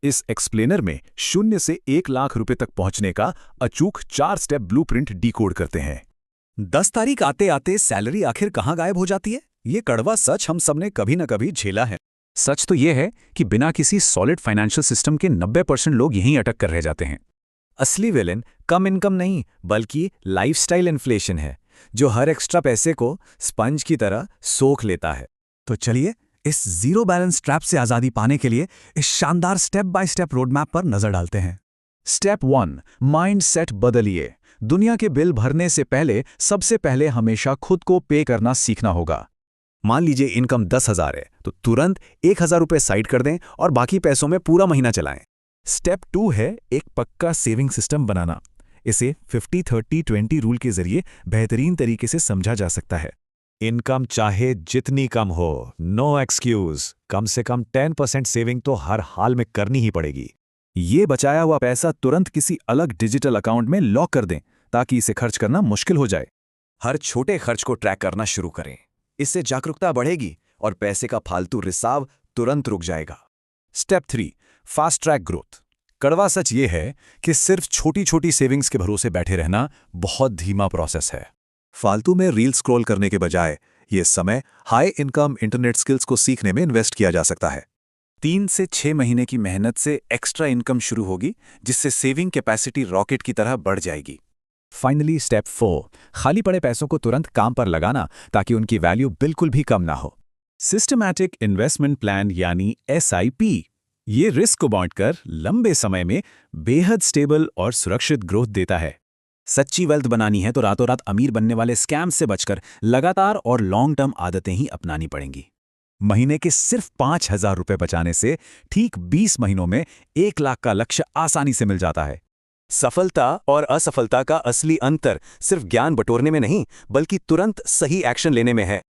इस एक्सप्लेनर में 0 से 1 लाख रुपए तक पहुंचने का अचूक 4 स्टेप ब्लूप्रिंट डिकोड करते हैं। 10 तारीख आते आते सैलरी आखिर कहाँ गायब हो जाती है? ये कड़वा सच हम सबने कभी न कभी झेला है। सच तो ये है कि बिना किसी सॉलिड फाइनेंशियल सिस्टम के 90% लोग यहीं अटक कर रह जाते हैं। असली विलेन कम इनकम नहीं बल्कि लाइफस्टाइल इन्फ्लेशन है, जो हर एक्स्ट्रा पैसे को स्पंज की तरह सोख लेता है। तो चलिए इस जीरो बैलेंस ट्रैप से आज़ादी पाने के लिए इस शानदार स्टेप बाय स्टेप रोडमैप पर नजर डालते हैं। स्टेप 1, माइंडसेट बदलिए। दुनिया के बिल भरने से पहले सबसे पहले हमेशा खुद को पे करना सीखना होगा। मान लीजिए इनकम 10,000 है तो तुरंत 1,000 रुपये साइड कर दें और बाकी पैसों में पूरा महीना चलाएं। स्टेप 2 है एक पक्का सेविंग सिस्टम बनाना। इसे 50-30-20 रूल के जरिए बेहतरीन तरीके से समझा जा सकता है। इनकम चाहे जितनी कम हो, नो एक्सक्यूज, कम से कम 10% सेविंग तो हर हाल में करनी ही पड़ेगी। ये बचाया हुआ पैसा तुरंत किसी अलग डिजिटल अकाउंट में लॉक कर दें ताकि इसे खर्च करना मुश्किल हो जाए। हर छोटे खर्च को ट्रैक करना शुरू करें। इससे जागरूकता बढ़ेगी और पैसे का फालतू रिसाव तुरंत रुक जाएगा। Step 3, fast track growth. कड़वा सच ये है कि सिर्फ छोटी छोटी सेविंग्स के भरोसे बैठे रहना बहुत धीमा प्रोसेस है। फालतू में रील स्क्रॉल करने के बजाय ये समय हाई इनकम इंटरनेट स्किल्स को सीखने में इन्वेस्ट किया जा सकता है। 3 से 6 महीने की मेहनत से एक्स्ट्रा इनकम शुरू होगी, जिससे सेविंग कैपेसिटी रॉकेट की तरह बढ़ जाएगी। फाइनली स्टेप 4, खाली पड़े पैसों को तुरंत काम पर लगाना ताकि उनकी वैल्यू बिल्कुल भी कम ना हो। सिस्टमैटिक इन्वेस्टमेंट प्लान यानी SIP। ये रिस्क को बांटकर लंबे समय में बेहद स्टेबल और सुरक्षित ग्रोथ देता है। सच्ची वेल्थ बनानी है तो रातों रात अमीर बनने वाले स्कैम से बचकर लगातार और लॉन्ग टर्म आदतें ही अपनानी पड़ेंगी। महीने के सिर्फ 5,000 रुपए बचाने से ठीक 20 महीनों में 1 लाख का लक्ष्य आसानी से मिल जाता है। सफलता और असफलता का असली अंतर सिर्फ ज्ञान बटोरने में नहीं, बल्कि तुरंत सही एक्शन लेने में है।